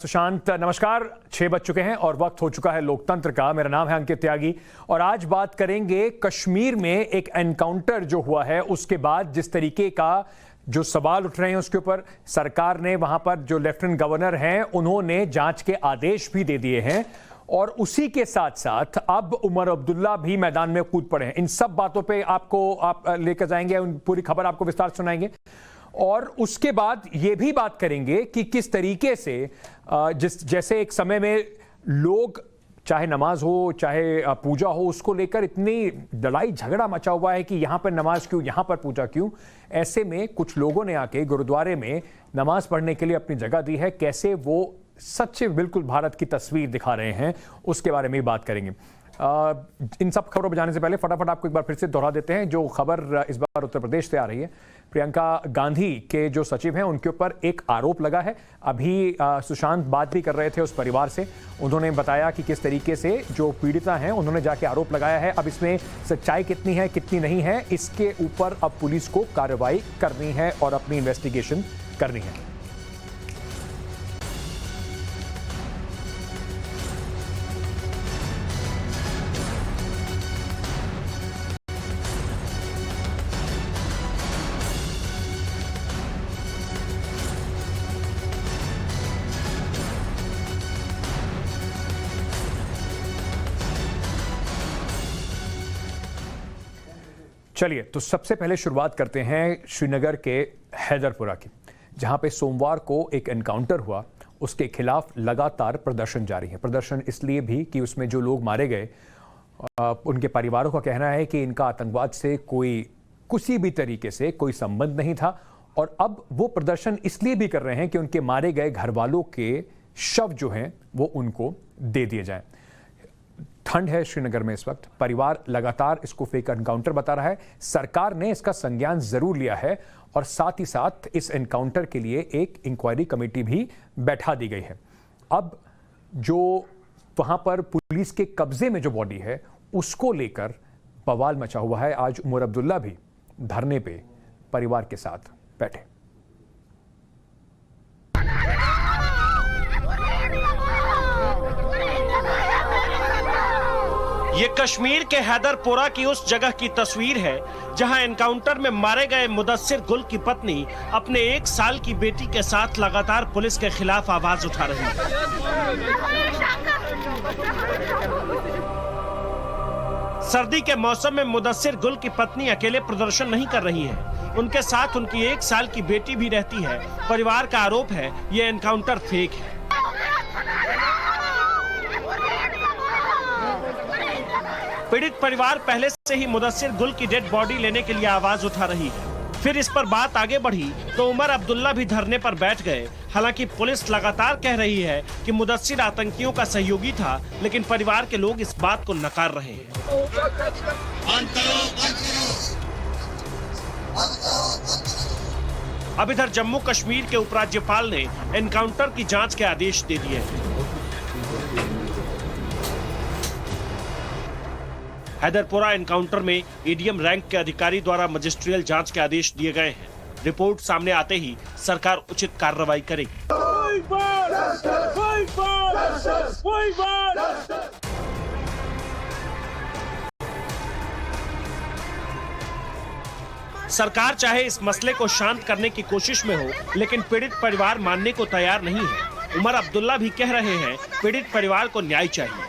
सुशांत नमस्कार। 6 बज चुके हैं और वक्त हो चुका है लोकतंत्र का। मेरा नाम है अंकित त्यागी और आज बात करेंगे कश्मीर में एक एनकाउंटर जो हुआ है उसके बाद जिस तरीके का जो सवाल उठ रहे हैं उसके ऊपर सरकार ने वहां पर जो लेफ्टिनेंट गवर्नर हैं उन्होंने जांच के आदेश भी दे दिए हैं और उसी के साथ साथ अब उमर अब्दुल्ला भी मैदान में कूद पड़े हैं। इन सब बातों पे आप लेकर जाएंगे, पूरी खबर आपको विस्तार सुनाएंगे और उसके बाद ये भी बात करेंगे कि किस तरीके से जैसे एक समय में लोग चाहे नमाज हो चाहे पूजा हो उसको लेकर इतनी लड़ाई झगड़ा मचा हुआ है कि यहां पर नमाज क्यों, यहां पर पूजा क्यों। ऐसे में कुछ लोगों ने आके गुरुद्वारे में नमाज पढ़ने के लिए अपनी जगह दी है। कैसे वो सच्चे बिल्कुल भारत की तस्वीर दिखा रहे हैं उसके बारे में बात करेंगे। इन सब खबरों पर जाने से पहले फटाफट आपको एक बार फिर से दोहरा देते हैं जो खबर इस बार उत्तर प्रदेश से आ रही है। प्रियंका गांधी के जो सचिव हैं उनके ऊपर एक आरोप लगा है। अभी सुशांत बात भी कर रहे थे उस परिवार से, उन्होंने बताया कि किस तरीके से जो पीड़िता हैं उन्होंने जाके आरोप लगाया है। अब इसमें सच्चाई कितनी है कितनी नहीं है इसके ऊपर अब पुलिस को कार्रवाई करनी है और अपनी इन्वेस्टिगेशन करनी है। चलिए तो सबसे पहले शुरुआत करते हैं श्रीनगर के हैदरपुरा की, जहां पे सोमवार को एक एनकाउंटर हुआ। उसके खिलाफ लगातार प्रदर्शन जारी है। प्रदर्शन इसलिए भी कि उसमें जो लोग मारे गए उनके परिवारों का कहना है कि इनका आतंकवाद से किसी भी तरीके से कोई संबंध नहीं था और अब वो प्रदर्शन इसलिए भी कर रहे हैं कि उनके मारे गए घर वालों के शव जो हैं वो उनको दे दिए जाएं। ठंड है श्रीनगर में इस वक्त, परिवार लगातार इसको फेक एनकाउंटर बता रहा है। सरकार ने इसका संज्ञान जरूर लिया है और साथ ही साथ इस एनकाउंटर के लिए एक इंक्वायरी कमेटी भी बैठा दी गई है। अब जो वहां पर पुलिस के कब्जे में जो बॉडी है उसको लेकर बवाल मचा हुआ है। आज उमर अब्दुल्ला भी धरने पे परिवार के साथ बैठे। ये कश्मीर के हैदरपुरा की उस जगह की तस्वीर है जहां एनकाउंटर में मारे गए मुदस्सिर गुल की पत्नी अपने 1 साल की बेटी के साथ लगातार पुलिस के खिलाफ आवाज उठा रही है। सर्दी के मौसम में मुदस्सिर गुल की पत्नी अकेले प्रदर्शन नहीं कर रही है, उनके साथ उनकी 1 साल की बेटी भी रहती है। परिवार का आरोप है ये एनकाउंटर फेक है। पीड़ित परिवार पहले से ही मुदस्सिर गुल की डेड बॉडी लेने के लिए आवाज उठा रही है। फिर इस पर बात आगे बढ़ी तो उमर अब्दुल्ला भी धरने पर बैठ गए। हालांकि पुलिस लगातार कह रही है कि मुदस्सिर आतंकियों का सहयोगी था, लेकिन परिवार के लोग इस बात को नकार रहे हैं। अब इधर जम्मू कश्मीर के उपराज्यपाल ने एनकाउंटर की जांच के आदेश दे दिए हैं। हैदरपुरा एनकाउंटर में एडीएम रैंक के अधिकारी द्वारा मजिस्ट्रियल जांच के आदेश दिए गए हैं। रिपोर्ट सामने आते ही सरकार उचित कार्रवाई करेगी। सरकार चाहे इस मसले को शांत करने की कोशिश में हो, लेकिन पीड़ित परिवार मानने को तैयार नहीं है। उमर अब्दुल्ला भी कह रहे हैं पीड़ित परिवार को न्याय चाहिए।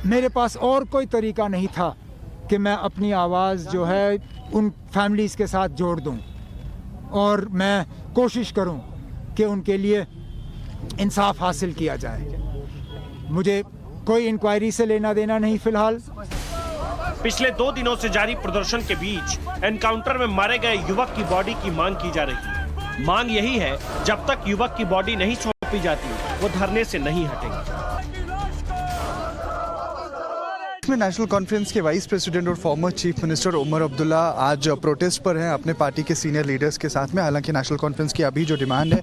मेरे पास और कोई तरीका नहीं था कि मैं अपनी आवाज़ जो है उन फैमिलीज़ के साथ जोड़ दूं और मैं कोशिश करूं कि उनके लिए इंसाफ हासिल किया जाए। मुझे कोई इंक्वायरी से लेना देना नहीं फिलहाल। पिछले 2 दिनों से जारी प्रदर्शन के बीच एनकाउंटर में मारे गए युवक की बॉडी की मांग की जा रही है। मांग यही है जब तक युवक की बॉडी नहीं सौंपी जाती वो धरने से नहीं हटेंगे। इजिप्ट में नेशनल कॉन्फ्रेंस के वाइस प्रेसिडेंट और former chief minister Omar Abdullah आज प्रोटेस्ट पर हैं अपने पार्टी के सीनियर लीडर्स के साथ में। हालांकि नेशनल कॉन्फ्रेंस की अभी जो डिमांड है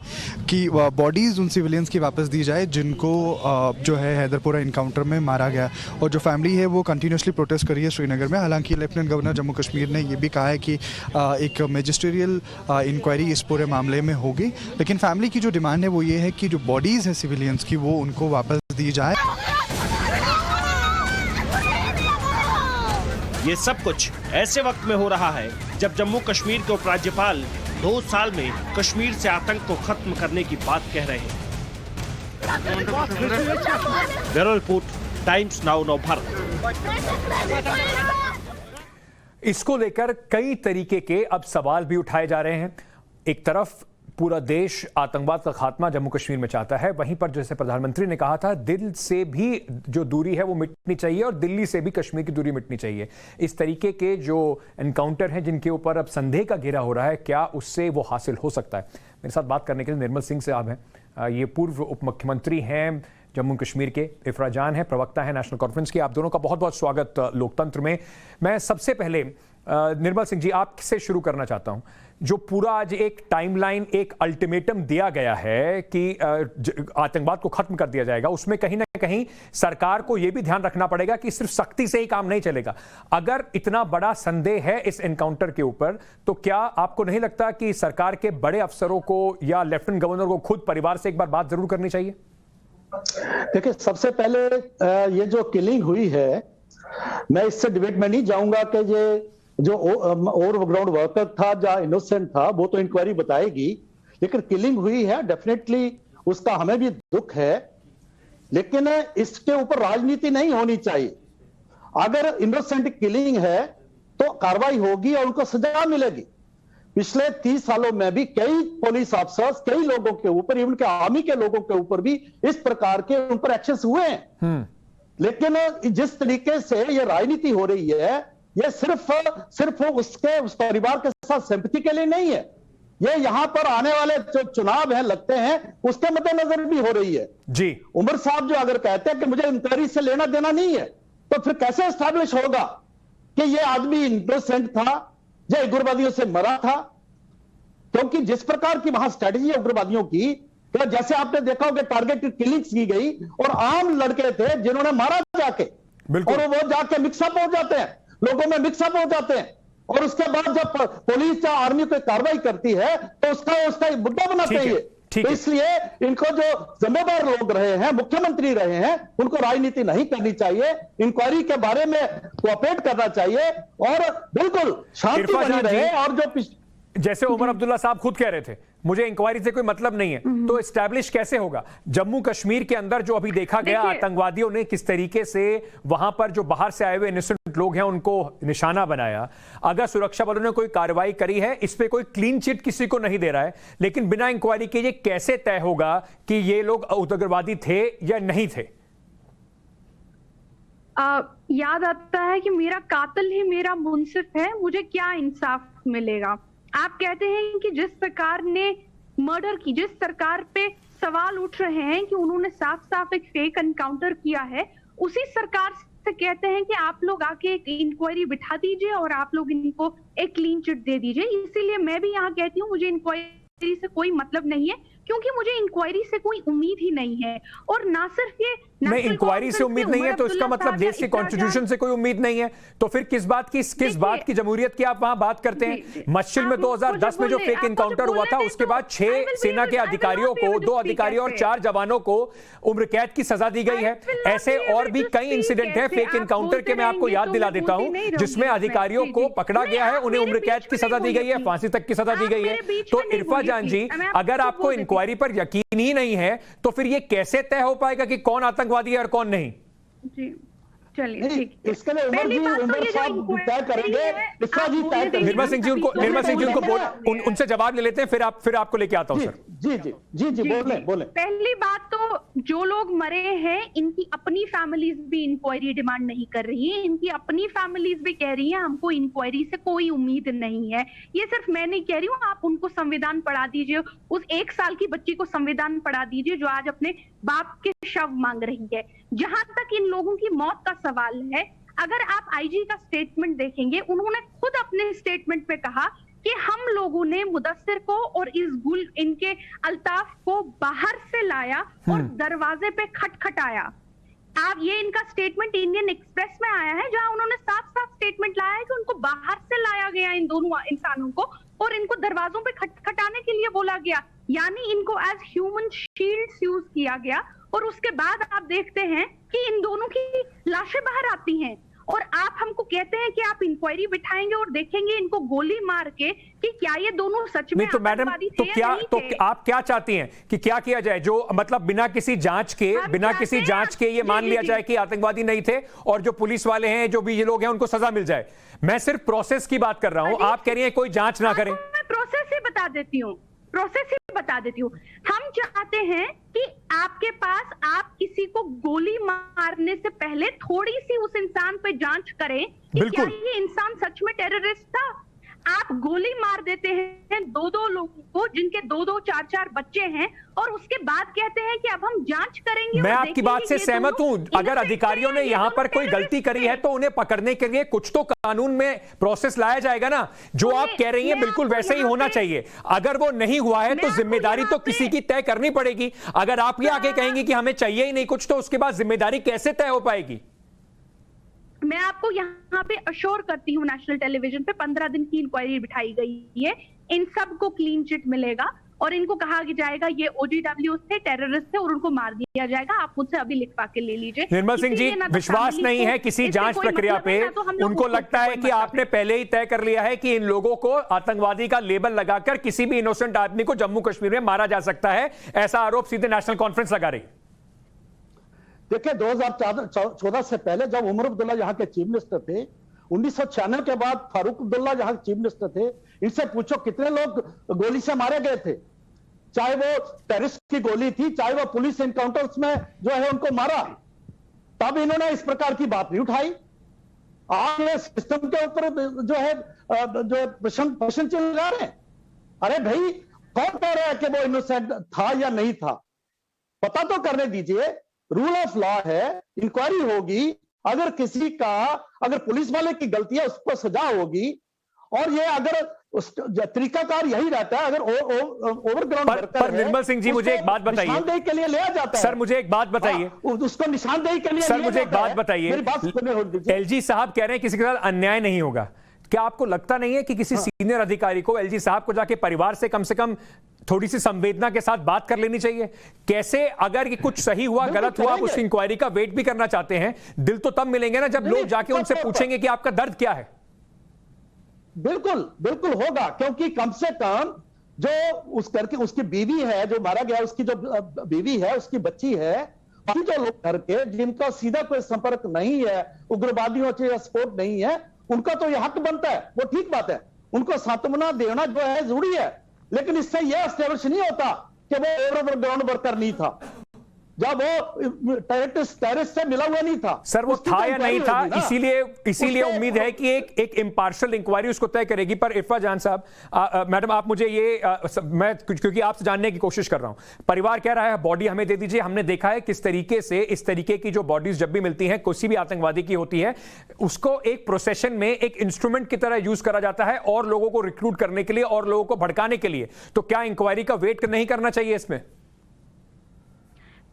कि बॉडीज़ उन सिविलियंस की वापस दी जाए जिनको जो है हैदरपुरा इनकाउंटर में मारा गया, और जो फैमिली है वो कंटिन्यूसली प्रोटेस्ट करी है श्रीनगर में। हालांकि लेफ्टिनेंट गवर्नर जम्मू कश्मीर ने ये भी कहा है कि एक मैजिस्ट्रियल इंक्वायरी इस पूरे मामले में होगी, लेकिन फैमिली की जो डिमांड है वो ये है कि जो बॉडीज़ है सिविलियंस की वो उनको वापस दी जाए। ये सब कुछ ऐसे वक्त में हो रहा है जब जम्मू कश्मीर के उपराज्यपाल 2 साल में कश्मीर से आतंक को खत्म करने की बात कह रहे हैं। Bureau report, times now Navbharat. इसको लेकर कई तरीके के अब सवाल भी उठाए जा रहे हैं। एक तरफ पूरा देश आतंकवाद का खात्मा जम्मू कश्मीर में चाहता है, वहीं पर जैसे प्रधानमंत्री ने कहा था दिल से भी जो दूरी है वो मिटनी चाहिए और दिल्ली से भी कश्मीर की दूरी मिटनी चाहिए। इस तरीके के जो एनकाउंटर हैं जिनके ऊपर अब संदेह का घेरा हो रहा है, क्या उससे वो हासिल हो सकता है? मेरे साथ बात करने के लिए निर्मल सिंह साहब हैं, ये पूर्व उप मुख्यमंत्री हैं जम्मू कश्मीर के। इफ्रा जान है, प्रवक्ता है नेशनल कॉन्फ्रेंस की। आप दोनों का बहुत बहुत स्वागत लोकतंत्र में। मैं सबसे पहले निर्मल सिंह जी आपसे शुरू करना चाहता हूं। जो पूरा आज एक टाइमलाइन, एक अल्टीमेटम दिया गया है कि आतंकवाद को खत्म कर दिया जाएगा, उसमें कहीं ना कहीं सरकार को यह भी ध्यान रखना पड़ेगा कि सिर्फ सख्ती से ही काम नहीं चलेगा। अगर इतना बड़ा संदेह है इस एनकाउंटर के ऊपर, तो क्या आपको नहीं लगता कि सरकार के बड़े अफसरों को या लेफ्टिनेंट गवर्नर को खुद परिवार से एक बार बात जरूर करनी चाहिए? देखिए, सबसे पहले ये जो किलिंग हुई है, मैं इससे डिबेट में नहीं जाऊंगा कि ये जो ओवरग्राउंड वर्कर था या इनोसेंट था वो तो इंक्वायरी बताएगी, लेकिन किलिंग हुई है डेफिनेटली उसका हमें भी दुख है, लेकिन इसके ऊपर राजनीति नहीं होनी चाहिए। अगर इनोसेंट किलिंग है तो कार्रवाई होगी और उनको सजा मिलेगी। पिछले 30 सालों में भी कई पुलिस अफसर्स, कई लोगों के ऊपर, इवन के आर्मी के लोगों के ऊपर भी इस प्रकार के उन पर एक्शन हुए हैं। लेकिन जिस तरीके से ये राजनीति हो रही है, ये सिर्फ उसके उस परिवार के साथ सिंपैथी के लिए नहीं है, ये यहां पर आने वाले जो चुनाव हैं लगते हैं उसके मद्देनजर भी हो रही है जी। उमर साहब जो अगर कहते हैं कि मुझे इंक्वायरी से लेना देना नहीं है, तो फिर कैसे एस्टैब्लिश होगा कि ये आदमी इनोसेंट था या उग्रवादियों से मरा था? क्योंकि जिस प्रकार की वहां स्ट्रेटेजी है उग्रवादियों की, तो जैसे आपने देखा होगा टारगेटेड किलिंग्स की गई और आम लड़के थे जिन्होंने मारा जाके, और वो जाके मिक्सअप हो जाते हैं, लोगों में मिक्सअप हो जाते हैं, और उसके बाद जब पुलिस या आर्मी कोई कार्रवाई करती है तो उसका मुद्दा बनाते हैं। तो इसलिए इनको जो जिम्मेदार लोग रहे हैं, मुख्यमंत्री रहे हैं, उनको राजनीति नहीं करनी चाहिए, इंक्वायरी के बारे में कोऑपरेट करना चाहिए और बिल्कुल शांति बनी रहे। और जो जैसे उमर अब्दुल्ला साहब खुद कह रहे थे मुझे इंक्वायरी से कोई मतलब नहीं है, तो एस्टैब्लिश कैसे होगा? जम्मू कश्मीर के अंदर जो अभी देखा गया, आतंकवादियों ने किस तरीके से वहां पर जो बाहर से आए हुए इनोसेंट लोग हैं उनको निशाना बनाया। अगर सुरक्षा बलों ने कोई कार्रवाई करी है, इस पे कोई क्लीन चिट किसी को नहीं दे रहा है, लेकिन बिना इंक्वायरी के ये कैसे तय होगा कि ये लोग उग्रवादी थे या नहीं थे? याद आता है कि मेरा कातिल ही मेरा मुंसिफ है, मुझे क्या इंसाफ मिलेगा? आप कहते हैं कि जिस सरकार ने मर्डर की, जिस सरकार पे सवाल उठ रहे हैं कि उन्होंने साफ साफ एक फेक एनकाउंटर किया है, उसी सरकार से कहते हैं कि आप लोग आके एक इंक्वायरी बिठा दीजिए और आप लोग इनको एक क्लीन चिट दे दीजिए। इसीलिए मैं भी यहाँ कहती हूँ मुझे इंक्वायरी से कोई मतलब नहीं है, क्योंकि मुझे इंक्वायरी से कोई उम्मीद ही नहीं है। और ना सिर्फ ये नहीं, इंक्वायरी से उम्मीद नहीं है तो इसका मतलब देश के कॉन्स्टिट्यूशन से कोई उम्मीद नहीं है, तो फिर किस बात की जमहूरियत की आप वहां बात करते हैं? मस्जिद में 2010 में जो फेक एनकाउंटर हुआ था, उसके बाद 6 सेना के अधिकारियों को, 2 अधिकारियों और 4 जवानों को उम्र कैद की सजा दी गई है। ऐसे और भी कई इंसिडेंट है फेक एनकाउंटर के, मैं आपको याद दिला देता हूं, जिसमें अधिकारियों को पकड़ा गया है, उन्हें उम्र कैद की सजा दी गई है, फांसी तक की सजा दी गई है। तो इरफा जान जी, अगर आपको इंक्वायरी पर यकीन ही नहीं है तो फिर ये कैसे तय हो पाएगा कि कौन आतंकवादी है और कौन नहीं? जी चलिए ठीक है। इसके लिए उमर साहब तय करेंगे, इसका जी तय करेंगे। निर्मल सिंह जी उनको उनसे जवाब ले लेते हैं, फिर आपको लेके आता हूं सर। जी बोले। पहली बात तो जो लोग मरे हैं इनकी अपनी फैमिलीज भी इंक्वायरी डिमांड नहीं कर रही है, इनकी अपनी फैमिलीज भी कह रही है हमको इंक्वायरी से कोई उम्मीद नहीं है। ये सिर्फ मैं नहीं कह रही हूँ, आप उनको संविधान पढ़ा दीजिए, उस 1 साल की बच्ची को संविधान पढ़ा दीजिए जो आज अपने बाप के शव मांग रही है। जहां तक इन लोगों की मौत का सवाल है, अगर आप आईजी का स्टेटमेंट देखेंगे, उन्होंने खुद अपने स्टेटमेंट में कहा कि हम लोगों ने मुदस्सिर को और इनके अल्ताफ को बाहर से लाया और दरवाजे पे खटखटाया। आप ये इनका स्टेटमेंट इंडियन एक्सप्रेस में आया है, जहां उन्होंने साफ साफ स्टेटमेंट लाया है कि उनको बाहर से लाया गया इन दोनों इंसानों को और इनको दरवाजों पे खटखटाने के लिए बोला गया, यानी इनको एज ह्यूमन शील्ड्स यूज किया गया। और उसके बाद आप देखते हैं कि इन दोनों की लाशें बाहर आती हैं और आप हमको कहते हैं कि आप इंक्वायरी बिठाएंगे और देखेंगे इनको गोली मार के कि क्या ये दोनों सच में नहीं तो मैडम, तो क्या तो आप क्या चाहती हैं कि क्या किया जाए? जो मतलब बिना किसी जांच के ये मान लिया जाए कि आतंकवादी नहीं थे और जो पुलिस वाले हैं, जो भी ये लोग हैं, उनको सजा मिल जाए। मैं सिर्फ प्रोसेस की बात कर रहा हूं, आप कह रही हैं कोई जांच ना करें। मैं प्रोसेस ही बता देती हूँ, हम चाहते हैं कि आपके पास आप किसी को गोली मारने से पहले थोड़ी सी उस इंसान पे जांच करें कि क्या ये इंसान सच में टेररिस्ट था। आप गोली मार देते हैं दो लोगों को, जिनके दो 4 बच्चे हैं, और उसके बाद कहते हैं कि अब हम जांच करेंगे। मैं आपकी बात से सहमत हूं। अगर अधिकारियों ने यहां पर कोई गलती करी है तो उन्हें पकड़ने के लिए कुछ तो कानून में प्रोसेस लाया जाएगा ना। जो आप कह रही हैं बिल्कुल वैसे ही होना चाहिए। अगर वो नहीं हुआ है तो जिम्मेदारी तो किसी की तय करनी पड़ेगी। अगर आप ये आगे कहेंगे कि हमें चाहिए ही नहीं कुछ, तो उसके बाद जिम्मेदारी कैसे तय हो पाएगी? मैं आपको यहाँ पे अश्योर करती हूँ, नेशनल टेलीविजन पे 15 दिन की इंक्वायरी बिठाई गई है, इन सबको क्लीन चिट मिलेगा और इनको कहा जाएगा ये OGW थे, टेररिस्ट थे, और उनको मार दिया जाएगा। आप मुझसे अभी लिखवा के ले लीजिए। निर्मल सिंह जी, विश्वास नहीं है किसी जांच प्रक्रिया पे? उनको लगता है कि आपने पहले ही तय कर लिया है कि इन लोगों को आतंकवादी का लेबल लगाकर किसी भी इनोसेंट आदमी को जम्मू कश्मीर में मारा जा सकता है, ऐसा आरोप सीधे नेशनल कॉन्फ्रेंस लगा रही। देखिए, 2014 से पहले जब उमर अब्दुल्ला यहाँ के चीफ मिनिस्टर थे, 1996 के बाद फारूक अब्दुल्ला यहाँ चीफ मिनिस्टर थे, इनसे पूछो कितने लोग गोली से मारे गए थे, चाहे वो टेररिस्ट की गोली थी, चाहे वो पुलिस एनकाउंटर्स में जो है उनको मारा, तब इन्होंने इस प्रकार की बात नहीं उठाई। आज ये सिस्टम के ऊपर जो है प्रश्न चिन्ह लगा रहे हैं। अरे भाई, कौन कह रहा है कि वो इनोसेंट था या नहीं था? पता तो करने दीजिए। रूल ऑफ लॉ है, इंक्वायरी होगी, अगर किसी का, अगर पुलिस वाले की गलती है उस पर सजा होगी। और ये अगर तरीकाकार यही रहता है, अगर ओवरग्राउंड पर निर्मल सिंह जी, मुझे एक बात बताइए। निशानदेही के लिए लिया जाता है। सर मुझे एक बात बताइए, उसको निशानदेही के लिए। सर मुझे एक बात बताइए, एलजी साहब कह रहे हैं किसी के साथ अन्याय नहीं होगा। क्या आपको लगता नहीं है कि किसी सीनियर अधिकारी को, एलजी साहब को जाके परिवार से कम थोड़ी सी संवेदना के साथ बात कर लेनी चाहिए? कैसे, अगर ये कुछ सही हुआ गलत हुआ, उस इंक्वायरी का वेट भी करना चाहते हैं, दिल तो तब मिलेंगे ना जब लोग जाके उनसे पूछेंगे कि आपका दर्द क्या है। बिल्कुल बिल्कुल होगा, क्योंकि कम से कम जो उस घर की, उसकी बीवी है जो मारा गया, उसकी जो बीवी है, उसकी बच्ची है, बाकी जो लोग घर के जिनका सीधा कोई संपर्क नहीं है, उग्रवादियों से सपोर्ट नहीं है, उनका तो यह हक बनता है, वो ठीक बात है, उनको सांत्वना देना जो है जरूरी है। लेकिन इससे यह एस्टेब्लिश नहीं होता कि वो ओवरग्राउंड वर्कर नहीं था, जब वो टेररिस्ट से मिला हुआ नहीं था। सर वो था या नहीं था, इसीलिए उम्मीद है कि एक इम्पार्शियल इंक्वायरी उसको तय करेगी। पर इरफा जान साहब, मैडम आप मुझे ये मैं क्योंकि आपसे जानने की कोशिश कर रहा हूं, परिवार कह रहा है बॉडी हमें दे दीजिए। हमने देखा है किस तरीके से इस तरीके की जो बॉडीज जब भी मिलती हैं, किसी भी आतंकवादी की होती है, उसको एक प्रोसेशन में एक इंस्ट्रूमेंट की तरह यूज करा जाता है और लोगों को रिक्रूट करने के लिए और लोगों को भड़काने के लिए। तो क्या इंक्वायरी का वेट नहीं करना चाहिए इसमें?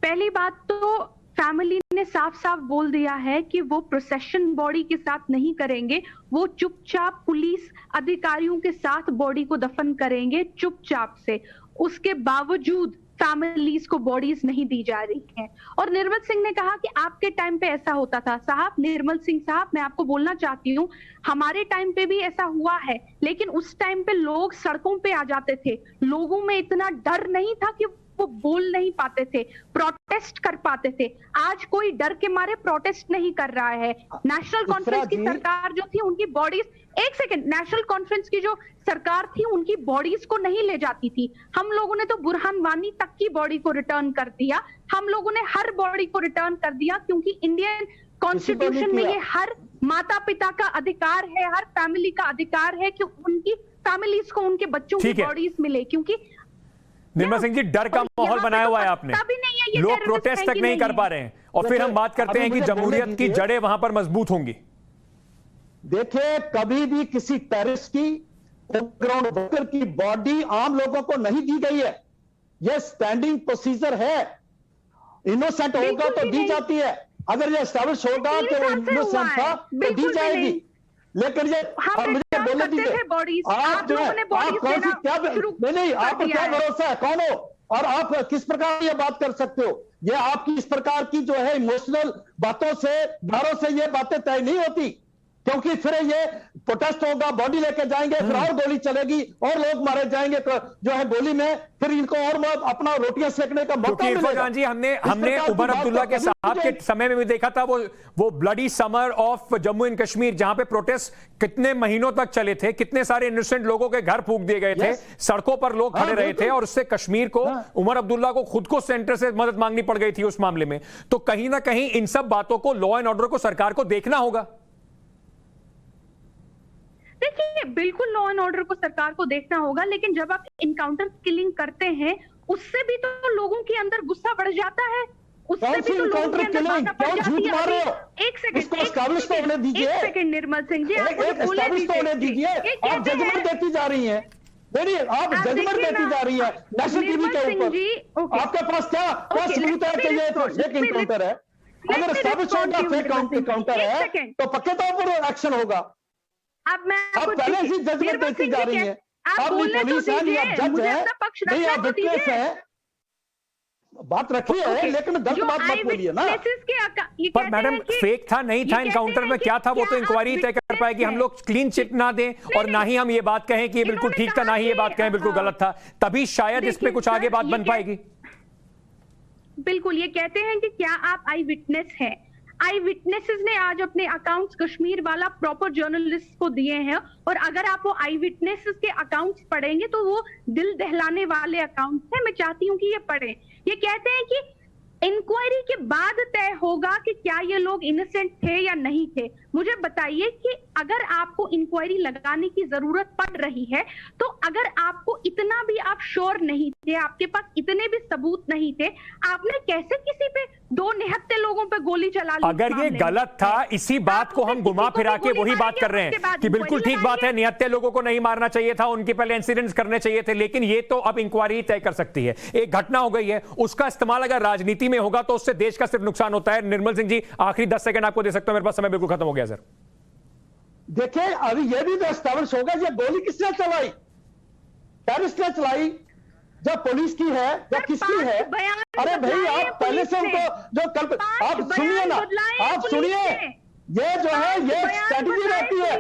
पहली बात तो फैमिली ने साफ साफ बोल दिया है कि वो प्रोसेशन बॉडी के साथ नहीं करेंगे, वो चुपचाप पुलिस अधिकारियों के साथ बॉडी को दफन करेंगे चुपचाप से। उसके बावजूद फैमिलीज को बॉडीज नहीं दी जा रही हैं। और निर्मल सिंह ने कहा कि आपके टाइम पे ऐसा होता था। साहब, निर्मल सिंह साहब, मैं आपको बोलना चाहती हूँ, हमारे टाइम पे भी ऐसा हुआ है, लेकिन उस टाइम पे लोग सड़कों पे आ जाते थे, लोगों में इतना डर नहीं था कि वो बोल नहीं पाते थे, प्रोटेस्ट कर पाते थे। आज कोई डर के मारे प्रोटेस्ट नहीं कर रहा है। नेशनल कॉन्फ्रेंस की सरकार जो थी, उनकी बॉडीज, एक सेकंड, नेशनल कॉन्फ्रेंस की जो सरकार थी उनकी बॉडीज को नहीं ले जाती थी। हम लोगों ने तो बुरहान वानी तक की बॉडी को रिटर्न कर दिया, हम लोगों ने हर बॉडी को रिटर्न कर दिया, क्योंकि इंडियन कॉन्स्टिट्यूशन में ये हर माता पिता का अधिकार है, हर फैमिली का अधिकार है कि उनकी फैमिलीज को उनके बच्चों की बॉडीज मिले। क्योंकि निर्मल सिंह जी, डर का माहौल बनाया हुआ है आपने, लोग प्रोटेस्ट तक नहीं कर पा रहे हैं, और फिर हम बात करते हैं कि जमहूरियत की जड़ें वहां पर मजबूत होंगी। देखिए, कभी भी किसी टेररिस्ट की, ग्राउंड वर्कर की बॉडी आम लोगों को नहीं दी गई है। यह स्टैंडिंग प्रोसीजर है। इनोसेंट होगा तो दी जाती है, अगर ये एस्टैब्लिश होगा कि वो इनोसेंट था तो दी जाएगी। लेकिन ये मुझे बोलने दीजिए, आप जो है आप कौन सी क्या नहीं, आप पर क्या भरोसा है, कौन हो और आप किस प्रकार ये बात कर सकते हो? ये आपकी इस प्रकार की जो है इमोशनल बातों से, धारों से ये बातें तय नहीं होती, क्योंकि फिर ये प्रोटेस्ट होगा, बॉडी लेके जाएंगे, फिर और गोली चलेगी और लोग मारे जाएंगे जो है गोली में, फिर इनको और अपना रोटियां सेकने का मौका मिलेगा। जी, हमने उमर अब्दुल्ला के साहब के समय में भी देखा था वो bloody summer of Jammu and Kashmir, जहां पे प्रोटेस्ट कितने महीनों तक चले थे, कितने सारे इनोसेंट लोगों के घर फूंक दिए गए थे, सड़कों पर लोग खड़े रहे थे, और उससे कश्मीर को, उमर अब्दुल्ला को खुद को सेंटर से मदद मांगनी पड़ गई थी उस मामले में। तो कहीं ना कहीं इन सब बातों को, लॉ एंड ऑर्डर को सरकार को देखना होगा। देखिए, बिल्कुल लॉ एंड ऑर्डर को सरकार को देखना होगा, लेकिन जब आप इनकाउंटर किलिंग करते हैं उससे भी तो लोगों के अंदर गुस्सा बढ़ जाता है, उससे भी तो लोगों के अंदर बाधा बढ़ जाती है। एक सेकंड निर्मल सिंह जी, आप जजमेंट देती जा रही हैं, आप जजमेंट देती जा रही है नेशनल टीवी के ऊपर। आपके पास क्या सबूत है कि ये फेक इनकाउंटर है? अगर एस्टैब्लिश होगा फेक इनकाउंटर है तो पक्के तौर पर एक्शन होगा। अब मैं आप पहले से जजमेंट देती जा रही है, आप पुलिस है या जज है, नहीं आप विटनेस है, बात रखिए है, लेकिन गलत बात मत बोलिए ना। पर मैडम, फेक था नहीं था, इनकाउंटर में क्या था वो तो इंक्वायरी तय कर पाएगी। हम लोग क्लीन चिट ना दें और ना ही हम ये बात कहें कि ये बिल्कुल ठीक था, ना ही ये बात कहें बिल्कुल गलत था, तभी शायद इस पे कुछ आगे बात बन पाएगी। बिल्कुल, ये कहते हैं कि क्या आप आई विटनेस हैं। आई विटनेसेस ने आज अपने अकाउंट्स कश्मीर वाला प्रॉपर जर्नलिस्ट को दिए हैं, और अगर आप वो आई विटनेसेस के अकाउंट्स पढ़ेंगे तो वो दिल दहलाने वाले अकाउंट्स हैं। मैं चाहती हूँ कि ये पढ़ें। ये कहते हैं कि इंक्वायरी के बाद तय होगा कि क्या ये लोग इनोसेंट थे या नहीं थे। मुझे बताइए कि अगर आपको इंक्वायरी लगाने की जरूरत पड़ रही है, तो अगर आपको इतना भी आप श्योर नहीं थे, आपके पास इतने भी सबूत नहीं थे, आपने कैसे किसी पे, दो निहत्थे लोगों पे गोली चला ली? अगर ये गलत था, इसी बात को हम घुमा फिरा के वही बात कर रहे हैं कि बिल्कुल ठीक बात है, निहत्थे लोगों को नहीं मारना चाहिए था, उनके पहले इंसिडेंट्स करने चाहिए थे, लेकिन ये तो अब इंक्वायरी तय कर सकती है। एक घटना हो गई है, उसका इस्तेमाल अगर राजनीति में होगा तो उससे देश का सिर्फ नुकसान होता है। निर्मल सिंह जी, आखिरी 10 सेकंड आपको दे सकता हूं, मेरे पास समय बिल्कुल खत्म हो गया सर। देखिए, अभी यह भी तो एस्टैब्लिश होगा, ये गोली किसने चलाई? टेररिस्ट ने चलाई, जो पुलिस की है या किसकी है? अरे भाई, आप पहले से उनको जो कल, आप सुनिए ना, आप सुनिए, ये जो है ये स्ट्रेटजी रहती है,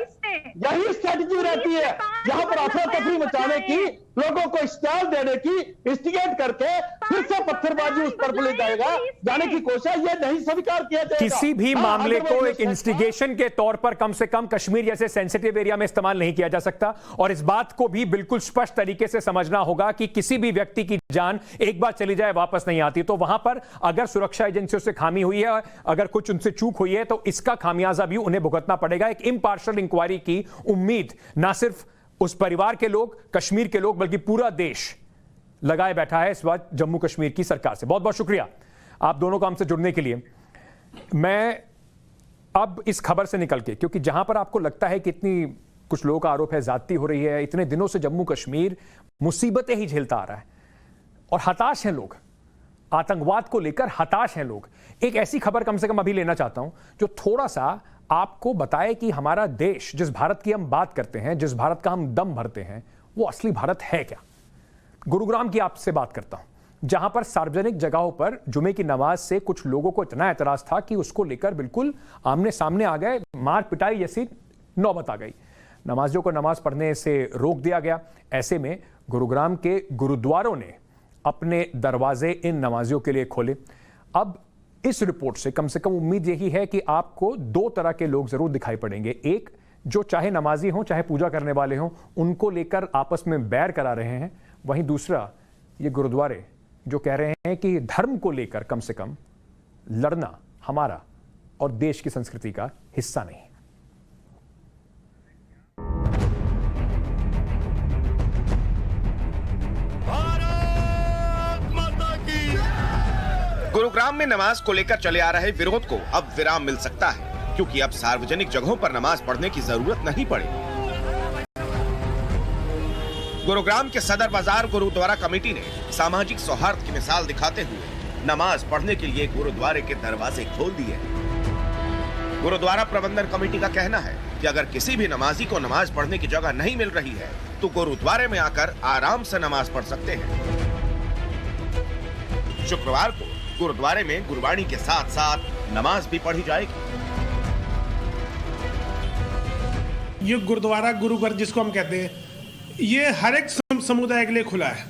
यही स्ट्रेटजी रहती है, यहाँ पर अफरा तफरी मचाने की, लोगों को इश्तिहार देने की, इंस्टिगेट करके फिर से पत्थरबाजी उस पर ले जाएगा, जाने की कोशिश, ये नहीं स्वीकार किया जाएगा। किसी भी मामले को एक इंस्टिगेशन के तौर पर कम से कम कश्मीर जैसे सेंसिटिव एरिया में इस्तेमाल नहीं किया जा सकता, और इस बात को भी बिल्कुल स्पष्ट तरीके से समझना होगा कि किसी भी व्यक्ति की जान एक बार चली जाए वापस नहीं आती। तो वहां पर अगर सुरक्षा एजेंसियों से खामी हुई है, अगर कुछ उनसे चूक हुई है, तो इसका खामियाजा भी उन्हें भुगतना पड़ेगा। एक इम्पार्शियल इंक्वायरी की उम्मीद ना सिर्फ उस परिवार के लोग, कश्मीर के लोग, बल्कि पूरा देश लगाए बैठा है इस बात जम्मू कश्मीर की सरकार से। बहुत बहुत शुक्रिया आप दोनों को हमसे जुड़ने के लिए। मैं अब इस खबर से निकल के, क्योंकि जहां पर आपको लगता है कि इतनी, कुछ लोगों का आरोप है ज्यादती हो रही है, इतने दिनों से जम्मू कश्मीर मुसीबतें ही झेलता आ रहा है और हताश हैं लोग, आतंकवाद को लेकर हताश हैं लोग, एक ऐसी खबर कम से कम अभी लेना चाहता हूं जो थोड़ा सा आपको बताए कि हमारा देश, जिस भारत की हम बात करते हैं, जिस भारत का हम दम भरते हैं, वो असली भारत है क्या। गुरुग्राम की आपसे बात करता हूं, जहां पर सार्वजनिक जगहों पर जुमे की नमाज से कुछ लोगों को इतना एतराज था कि उसको लेकर बिल्कुल आमने सामने आ गए, मार पिटाई जैसी नौबत आ गई, नमाजियों को नमाज पढ़ने से रोक दिया गया। ऐसे में गुरुग्राम के गुरुद्वारों ने अपने दरवाजे इन नमाजियों के लिए खोले। अब इस रिपोर्ट से कम उम्मीद यही है कि आपको दो तरह के लोग जरूर दिखाई पड़ेंगे। एक, जो चाहे नमाजी हों चाहे पूजा करने वाले हों, उनको लेकर आपस में बैर करा रहे हैं। वहीं दूसरा, ये गुरुद्वारे जो कह रहे हैं कि धर्म को लेकर कम से कम लड़ना हमारा और देश की संस्कृति का हिस्सा नहीं। गुरुग्राम में नमाज को लेकर चले आ रहे विरोध को अब विराम मिल सकता है। क्योंकि अब सार्वजनिक जगहों पर नमाज पढ़ने की जरूरत नहीं पड़ेगी। गुरुग्राम के सदर बाजार गुरुद्वारा कमेटी ने सामाजिक सौहार्द की मिसाल दिखाते हुए नमाज पढ़ने के लिए गुरुद्वारे के दरवाजे खोल दिए। गुरुद्वारा प्रबंधन कमेटी का कहना है कि अगर किसी भी नमाजी को नमाज पढ़ने की जगह नहीं मिल रही है तो गुरुद्वारे में आकर आराम से नमाज पढ़ सकते हैं। शुक्रवार को गुरुद्वारे में गुरबाणी के साथ साथ नमाज भी पढ़ी जाएगी। ये गुरुद्वारा गुरु घर जिसको हम कहते हैं, ये हर एक समुदाय के लिए खुला है।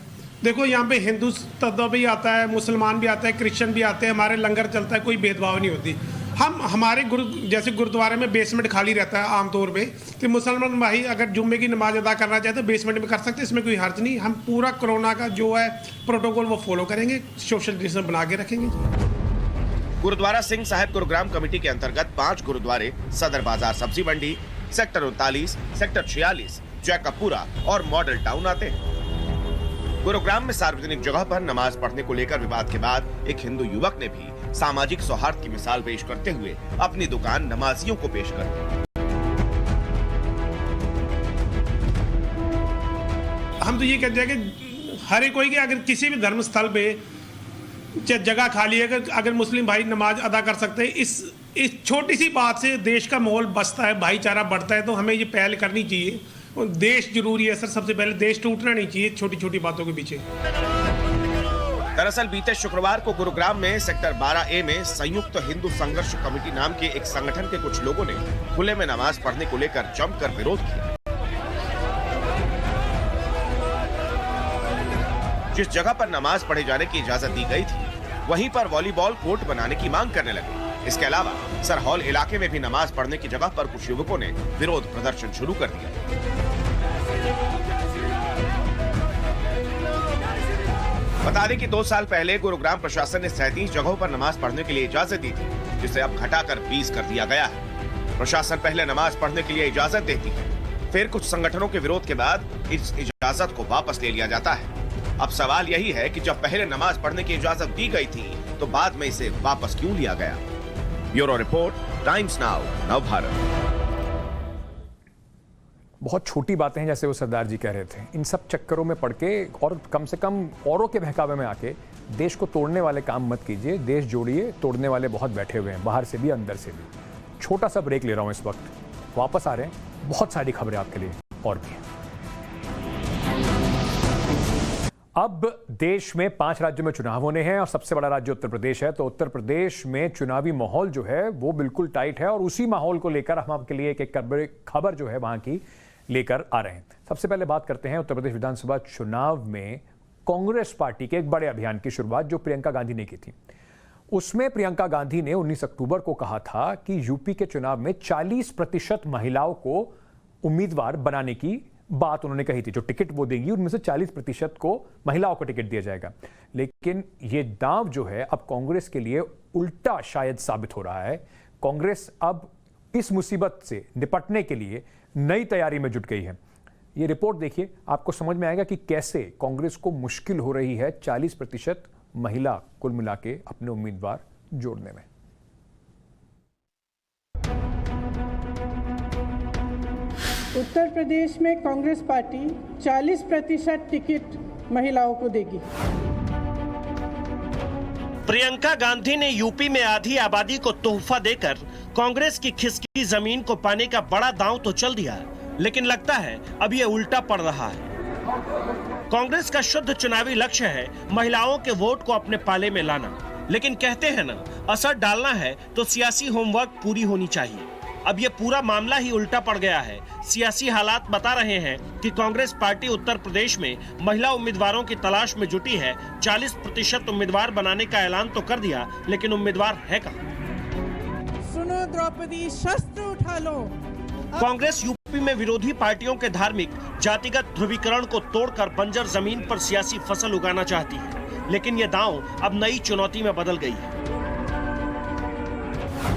देखो यहाँ पे हिंदू तत्व भी आता है, मुसलमान भी आता है, क्रिश्चियन भी आते हैं, हमारे लंगर चलता है, कोई भेदभाव नहीं होती। हम हमारे जैसे गुरुद्वारे में बेसमेंट खाली रहता है आमतौर पे, तो मुसलमान भाई अगर जुम्मे की नमाज अदा करना चाहे तो बेसमेंट में कर सकते हैं, इसमें कोई हर्ज नहीं। हम पूरा कोरोना का जो है प्रोटोकॉल वो फॉलो करेंगे, सोशल डिस्टेंस बना के रखेंगे। गुरुद्वारा सिंह साहिब गुरुग्राम कमेटी के अंतर्गत 5 गुरुद्वारे सदर बाजार सब्जी मंडी, सेक्टर 39, सेक्टर 46, जैकबपुरा और मॉडल टाउन आते हैं। गुरुग्राम में सार्वजनिक जगह पर नमाज पढ़ने को लेकर विवाद के बाद एक हिंदू युवक ने भी सामाजिक सौहार्द की मिसाल पेश करते हुए अपनी दुकान नमाजियों को पेश कर दी। हम तो ये कहते हैं कि हर एक कोई कि अगर किसी भी धर्म स्थल पे जगह खाली है, अगर मुस्लिम भाई नमाज अदा कर सकते हैं, इस छोटी सी बात से देश का माहौल बचता है, भाईचारा बढ़ता है। तो हमें ये पहल करनी चाहिए। देश जरूरी है सर, सबसे पहले देश टूटना नहीं चाहिए छोटी छोटी बातों के पीछे। दरअसल बीते शुक्रवार को गुरुग्राम में सेक्टर 12A में संयुक्त हिंदू संघर्ष कमेटी नाम के एक संगठन के कुछ लोगों ने खुले में नमाज पढ़ने को लेकर जमकर विरोध किया। जिस जगह पर नमाज पढ़े जाने की इजाजत दी गई थी, वहीं पर वॉलीबॉल कोर्ट बनाने की मांग करने लगे। इसके अलावा सरहौल इलाके में भी नमाज पढ़ने की जगह पर कुछ युवकों ने विरोध प्रदर्शन शुरू कर दिया। बता दें कि 2 साल पहले गुरुग्राम प्रशासन ने 37 जगहों पर नमाज पढ़ने के लिए इजाजत दी थी, जिसे अब घटाकर 20 कर दिया गया है। प्रशासन पहले नमाज पढ़ने के लिए इजाजत देती है, फिर कुछ संगठनों के विरोध के बाद इस इजाजत को वापस ले लिया जाता है। अब सवाल यही है कि जब पहले नमाज पढ़ने की इजाजत दी गई थी तो बाद में इसे वापस क्यों लिया गया। Bureau report, times now, Navbharat. बहुत छोटी बातें हैं, जैसे वो सरदार जी कह रहे थे। इन सब चक्करों में पड़ के और कम से कम औरों के बहकावे में आके देश को तोड़ने वाले काम मत कीजिए। देश जोड़िए, तोड़ने वाले बहुत बैठे हुए हैं, बाहर से भी अंदर से भी। छोटा सा ब्रेक ले रहा हूं इस वक्त, वापस आ रहे हैं, बहुत सारी खबरें आपके लिए और भी हैं। अब देश में 5 राज्यों में चुनाव होने हैं और सबसे बड़ा राज्य उत्तर प्रदेश है। तो उत्तर प्रदेश में चुनावी माहौल जो है वो बिल्कुल टाइट है और उसी माहौल को लेकर हम आपके लिए एक खबर जो है वहां की लेकर आ रहे हैं। सबसे पहले बात करते हैं उत्तर प्रदेश विधानसभा चुनाव में कांग्रेस पार्टी के एक बड़े अभियान की शुरुआत जो प्रियंका गांधी ने की थी। उसमें प्रियंका गांधी ने 19 अक्टूबर को कहा था कि यूपी के चुनाव में 40% महिलाओं को उम्मीदवार बनाने की बात उन्होंने कही थी। जो टिकट वो देंगी उनमें से 40% को महिलाओं को टिकट दिया जाएगा। लेकिन ये दांव जो है अब कांग्रेस के लिए उल्टा शायद साबित हो रहा है। कांग्रेस अब इस मुसीबत से निपटने के लिए नई तैयारी में जुट गई है। ये रिपोर्ट देखिए, आपको समझ में आएगा कि कैसे कांग्रेस को मुश्किल हो रही है 40% महिला कुल मिला के अपने उम्मीदवार जोड़ने में। उत्तर प्रदेश में कांग्रेस पार्टी 40% टिकट महिलाओं को देगी। प्रियंका गांधी ने यूपी में आधी आबादी को तोहफा देकर कांग्रेस की खिसकी जमीन को पाने का बड़ा दांव तो चल दिया, लेकिन लगता है अब ये उल्टा पड़ रहा है। कांग्रेस का शुद्ध चुनावी लक्ष्य है महिलाओं के वोट को अपने पाले में लाना, लेकिन कहते हैं ना, असर डालना है तो सियासी होमवर्क पूरी होनी चाहिए। अब ये पूरा मामला ही उल्टा पड़ गया है। सियासी हालात बता रहे हैं कि कांग्रेस पार्टी उत्तर प्रदेश में महिला उम्मीदवारों की तलाश में जुटी है। 40% उम्मीदवार बनाने का ऐलान तो कर दिया, लेकिन उम्मीदवार है कहां? सुनो द्रौपदी, शस्त्र उठा लो। कांग्रेस यूपी में विरोधी पार्टियों के धार्मिक जातिगत ध्रुवीकरण को तोड़कर बंजर जमीन पर सियासी फसल उगाना चाहती है, लेकिन ये दांव अब नई चुनौती में बदल गई है।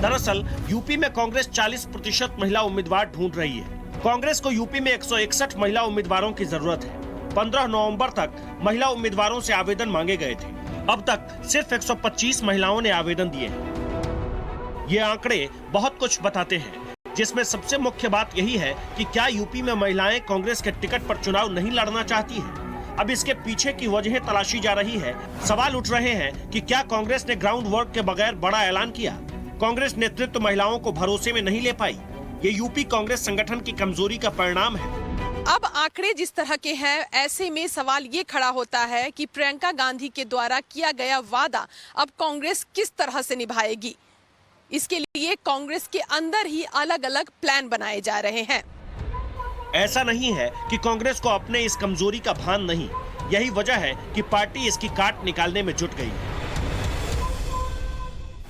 दरअसल यूपी में कांग्रेस 40% महिला उम्मीदवार ढूंढ रही है। कांग्रेस को यूपी में 161 महिला उम्मीदवारों की जरूरत है। 15 नवंबर तक महिला उम्मीदवारों से आवेदन मांगे गए थे। अब तक सिर्फ 125 महिलाओं ने आवेदन दिए हैं। ये आंकड़े बहुत कुछ बताते हैं, जिसमें सबसे मुख्य बात यही है कि क्या यूपी में महिलाएं कांग्रेस के टिकट पर चुनाव नहीं लड़ना चाहती हैं? अब इसके पीछे की वजह तलाशी जा रही है। सवाल उठ रहे हैं कि क्या कांग्रेस ने ग्राउंड वर्क के बगैर बड़ा ऐलान किया? कांग्रेस नेतृत्व महिलाओं को भरोसे में नहीं ले पाई। ये यूपी कांग्रेस संगठन की कमजोरी का परिणाम है। अब आंकड़े जिस तरह के हैं, ऐसे में सवाल ये खड़ा होता है कि प्रियंका गांधी के द्वारा किया गया वादा अब कांग्रेस किस तरह से निभाएगी। इसके लिए कांग्रेस के अंदर ही अलग अलग प्लान बनाए जा रहे हैं। ऐसा नहीं है कि कांग्रेस को अपने इस कमजोरी का भान नहीं, यही वजह है कि पार्टी इसकी काट निकालने में जुट गई है।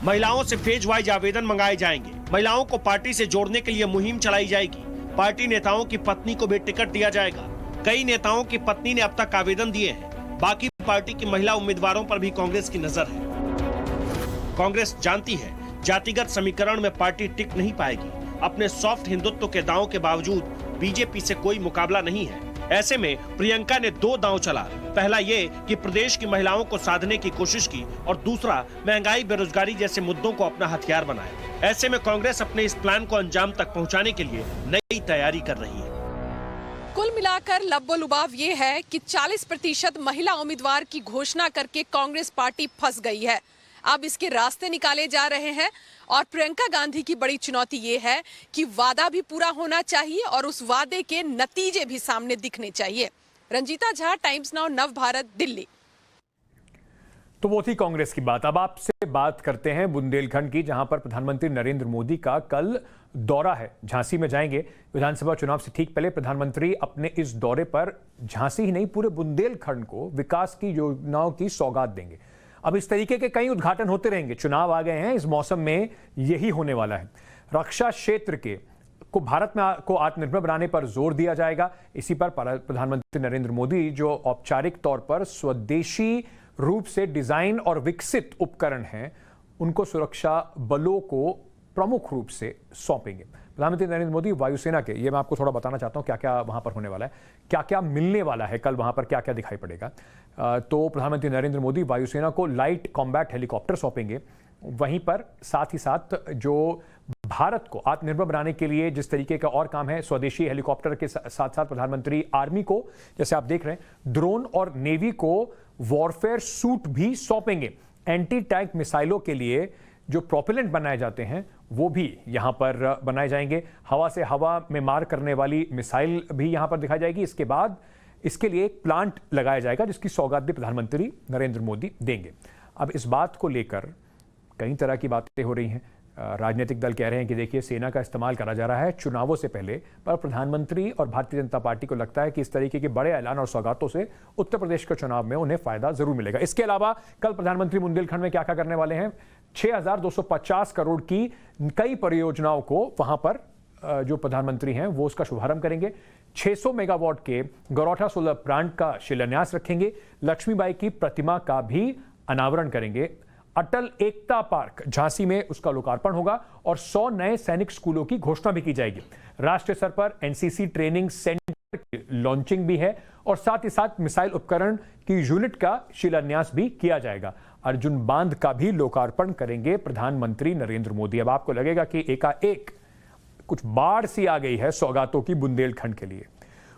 महिलाओं से फेज वाइज आवेदन मंगाए जाएंगे। महिलाओं को पार्टी से जोड़ने के लिए मुहिम चलाई जाएगी। पार्टी नेताओं की पत्नी को भी टिकट दिया जाएगा। कई नेताओं की पत्नी ने अब तक आवेदन दिए हैं। बाकी पार्टी की महिला उम्मीदवारों पर भी कांग्रेस की नजर है। कांग्रेस जानती है जातिगत समीकरण में पार्टी टिक नहीं पाएगी। अपने सॉफ्ट हिंदुत्व के दांव के बावजूद बीजेपी से कोई मुकाबला नहीं है। ऐसे में प्रियंका ने दो दांव चला। पहला ये कि प्रदेश की महिलाओं को साधने की कोशिश की और दूसरा महंगाई बेरोजगारी जैसे मुद्दों को अपना हथियार बनाया। ऐसे में कांग्रेस अपने इस प्लान को अंजाम तक पहुंचाने के लिए नई तैयारी कर रही है। कुल मिलाकर लब्बो-लुबाव ये है कि 40% महिला उम्मीदवार की घोषणा करके कांग्रेस पार्टी फंस गई है। अब इसके रास्ते निकाले जा रहे हैं और प्रियंका गांधी की बड़ी चुनौती ये है कि वादा भी पूरा होना चाहिए और उस वादे के नतीजे भी सामने दिखने चाहिए। रंजीता झा, टाइम्स नाउ, नव भारत, दिल्ली। तो वो थी कांग्रेस की बात। अब आपसे बात करते हैं बुंदेलखंड की, जहां पर प्रधानमंत्री नरेंद्र मोदी का कल दौरा है। झांसी में जाएंगे। विधानसभा चुनाव से ठीक पहले प्रधानमंत्री अपने इस दौरे पर झांसी ही नहीं, पूरे बुंदेलखंड को विकास की योजनाओं की सौगात देंगे। अब इस तरीके के कई उद्घाटन होते रहेंगे। चुनाव आ गए हैं, इस मौसम में यही होने वाला है। रक्षा क्षेत्र को भारत में को आत्मनिर्भर बनाने पर जोर दिया जाएगा। इसी पर प्रधानमंत्री नरेंद्र मोदी जो औपचारिक तौर पर स्वदेशी रूप से डिजाइन और विकसित उपकरण हैं, उनको सुरक्षा बलों को प्रमुख रूप से सौंपेंगे। प्रधानमंत्री नरेंद्र मोदी वायुसेना के, ये मैं आपको थोड़ा बताना चाहता हूं क्या क्या वहां पर होने वाला है, क्या क्या मिलने वाला है, कल वहां पर क्या क्या दिखाई पड़ेगा। तो प्रधानमंत्री नरेंद्र मोदी वायुसेना को लाइट कॉम्बैट हेलीकॉप्टर सौंपेंगे। वहीं पर साथ ही साथ जो भारत को आत्मनिर्भर बनाने के लिए जिस तरीके का और काम है, स्वदेशी हेलीकॉप्टर के साथ साथ प्रधानमंत्री आर्मी को, जैसे आप देख रहे हैं, ड्रोन और नेवी को वॉरफेयर सूट भी सौंपेंगे। एंटी टैंक मिसाइलों के लिए जो प्रोपेलेंट बनाए जाते हैं वो भी यहां पर बनाए जाएंगे। हवा से हवा में मार करने वाली मिसाइल भी यहां पर दिखाई जाएगी। इसके बाद इसके लिए एक प्लांट लगाया जाएगा जिसकी सौगात भी प्रधानमंत्री नरेंद्र मोदी देंगे। अब इस बात को लेकर कई तरह की बातें हो रही हैं। राजनीतिक दल कह रहे हैं कि देखिए, सेना का इस्तेमाल करा जा रहा है चुनावों से पहले, पर प्रधानमंत्री और भारतीय जनता पार्टी को लगता है कि इस तरीके के बड़े ऐलान और सौगातों से उत्तर प्रदेश के चुनाव में उन्हें फायदा जरूर मिलेगा। इसके अलावा कल प्रधानमंत्री बुंदेलखंड में क्या क्या करने वाले हैं, 6,250 करोड़ की कई परियोजनाओं को वहां पर जो प्रधानमंत्री हैं वो उसका शुभारंभ करेंगे। 600 मेगावाट के गौरोठा सोलर प्लांट का शिलान्यास रखेंगे। लक्ष्मीबाई की प्रतिमा का भी अनावरण करेंगे। अटल एकता पार्क झांसी में उसका लोकार्पण होगा और 100 नए सैनिक स्कूलों की घोषणा भी की जाएगी। राष्ट्रीय स्तर पर एनसीसी ट्रेनिंग सेंटर की लॉन्चिंग भी है और साथ ही साथ मिसाइल उपकरण की यूनिट का शिलान्यास भी किया जाएगा। अर्जुन बांध का भी लोकार्पण करेंगे प्रधानमंत्री नरेंद्र मोदी। अब आपको लगेगा कि एकाएक कुछ बाढ़ सी आ गई है सौगातों की बुंदेलखंड के लिए।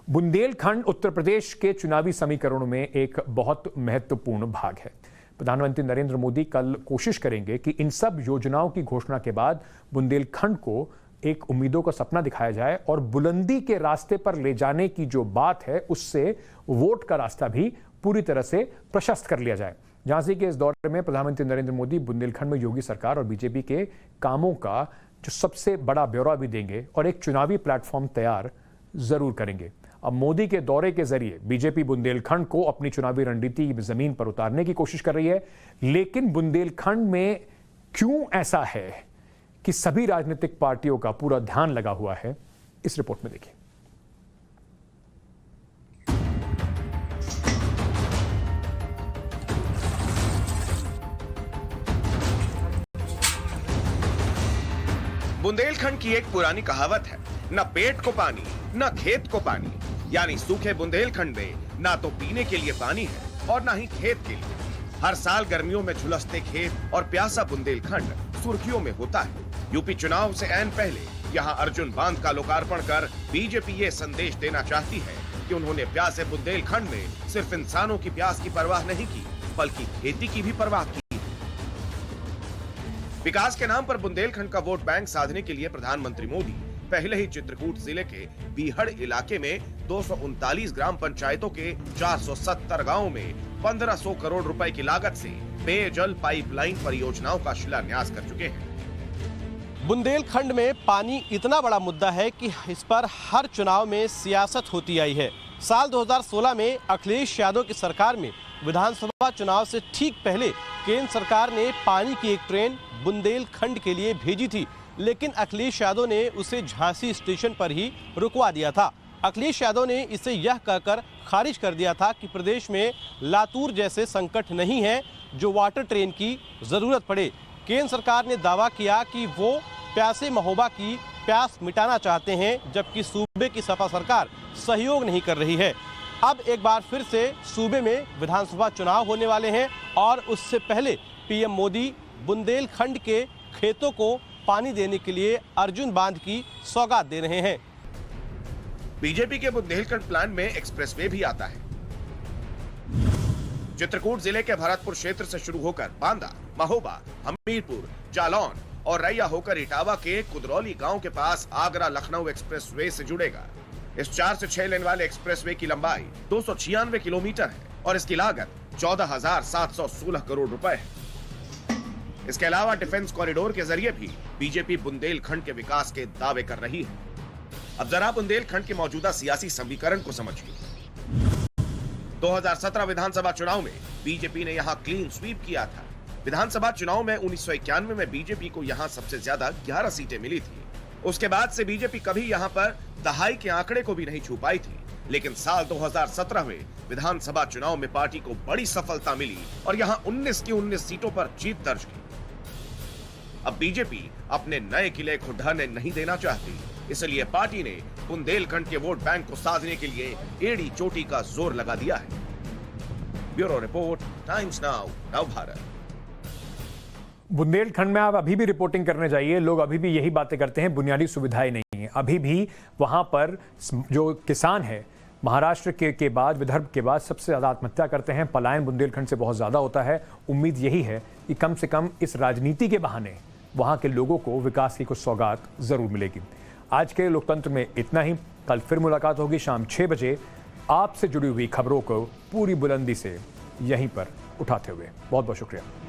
बुंदेलखंड उत्तर प्रदेश के चुनावी समीकरणों में एक बहुत महत्वपूर्ण भाग है। प्रधानमंत्री नरेंद्र मोदी कल कोशिश करेंगे कि इन सब योजनाओं की घोषणा के बाद बुंदेलखंड को एक उम्मीदों का सपना दिखाया जाए और बुलंदी के रास्ते पर ले जाने की जो बात है उससे वोट का रास्ता भी पूरी तरह से प्रशस्त कर लिया जाए। झांसी के इस दौरे में प्रधानमंत्री नरेंद्र मोदी बुंदेलखंड में योगी सरकार और बीजेपी के कामों का जो सबसे बड़ा ब्यौरा भी देंगे और एक चुनावी प्लेटफॉर्म तैयार जरूर करेंगे। अब मोदी के दौरे के जरिए बीजेपी बुंदेलखंड को अपनी चुनावी रणनीति की जमीन पर उतारने की कोशिश कर रही है, लेकिन बुंदेलखंड में क्यों ऐसा है कि सभी राजनीतिक पार्टियों का पूरा ध्यान लगा हुआ है, इस रिपोर्ट में देखिए। बुंदेलखंड की एक पुरानी कहावत है, न पेट को पानी न खेत को पानी, यानी सूखे बुंदेलखंड में ना तो पीने के लिए पानी है और ना ही खेत के लिए। हर साल गर्मियों में झुलसते खेत और प्यासा बुंदेलखंड सुर्खियों में होता है। यूपी चुनाव से ऐन पहले यहां अर्जुन बांध का लोकार्पण कर बीजेपी ये संदेश देना चाहती है कि उन्होंने प्यासे बुंदेलखंड में सिर्फ इंसानों की प्यास की परवाह नहीं की, बल्कि खेती की भी परवाह की। विकास के नाम पर बुंदेलखंड का वोट बैंक साधने के लिए प्रधानमंत्री मोदी पहले ही चित्रकूट जिले के बीहड़ इलाके में 239 ग्राम पंचायतों के 470 गांवों में 1500 करोड़ रुपए की लागत से पेयजल पाइपलाइन परियोजनाओं का शिलान्यास कर चुके हैं। बुंदेलखंड में पानी इतना बड़ा मुद्दा है कि इस पर हर चुनाव में सियासत होती आई है। साल 2016 में अखिलेश यादव की सरकार में विधानसभा चुनाव से ठीक पहले केंद्र सरकार ने पानी की एक ट्रेन बुंदेलखंड के लिए भेजी थी, लेकिन अखिलेश यादव ने उसे झांसी स्टेशन पर ही रुकवा दिया था। अखिलेश यादव ने इसे यह कहकर खारिज कर दिया था कि प्रदेश में लातूर जैसे संकट नहीं है जो वाटर ट्रेन की जरूरत पड़े। केंद्र सरकार ने दावा किया कि वो प्यासे महोबा की प्यास मिटाना चाहते हैं, जबकि सूबे की सपा सरकार सहयोग नहीं कर रही है। अब एक बार फिर से सूबे में विधानसभा चुनाव होने वाले हैं और उससे पहले पीएम मोदी बुंदेलखंड के खेतों को पानी देने के लिए अर्जुन बांध की सौगात दे रहे हैं। बीजेपी के बुंदेलखंड प्लान में एक्सप्रेसवे भी आता है। चित्रकूट जिले के भरतपुर क्षेत्र से शुरू होकर बांदा, महोबा, हमीरपुर, जालौन और रैया होकर इटावा के कुदरौली गांव के पास आगरा लखनऊ एक्सप्रेसवे से जुड़ेगा। इस 4 से 6 लेन वाले एक्सप्रेसवे की लंबाई 296 किलोमीटर है और इसकी लागत 14,716 करोड़ रुपए है। इसके अलावा डिफेंस कॉरिडोर के जरिए भी बीजेपी बुंदेलखंड के विकास के दावे कर रही है। अब जरा बुंदेलखंड के मौजूदा सियासी समीकरण को समझिए। 2017 विधानसभा चुनाव में बीजेपी ने यहां क्लीन स्वीप किया था। विधानसभा चुनाव में 1991 में बीजेपी को यहां सबसे ज्यादा 11 सीटें मिली थी। उसके बाद से बीजेपी कभी यहां पर दहाई के आंकड़े को भी नहीं छू पाई थी, लेकिन साल 2017 में विधानसभा चुनाव में पार्टी को बड़ी सफलता मिली और यहां 19 की 19 सीटों पर जीत दर्ज की। अब बीजेपी अपने नए किले को ढहने नहीं देना चाहती, इसलिए पार्टी ने बुंदेलखंड के वोट बैंक को साधने के लिए एड़ी चोटी का जोर लगा दिया है। ब्यूरो रिपोर्ट, टाइम्स नाउ, नव भारत। बुंदेलखंड में आप अभी भी रिपोर्टिंग करने जाइए, लोग अभी भी यही बातें करते हैं, बुनियादी सुविधाएं नहीं है। अभी भी वहां पर जो किसान है महाराष्ट्र के बाद, विदर्भ के बाद सबसे ज्यादा आत्महत्या करते हैं। पलायन बुंदेलखंड से बहुत ज्यादा होता है। उम्मीद यही है कि कम से कम इस राजनीति के बहाने वहां के लोगों को विकास की कुछ सौगात जरूर मिलेगी। आज के लोकतंत्र में इतना ही। कल फिर मुलाकात होगी शाम 6 बजे आपसे जुड़ी हुई खबरों को पूरी बुलंदी से यहीं पर उठाते हुए। बहुत बहुत शुक्रिया।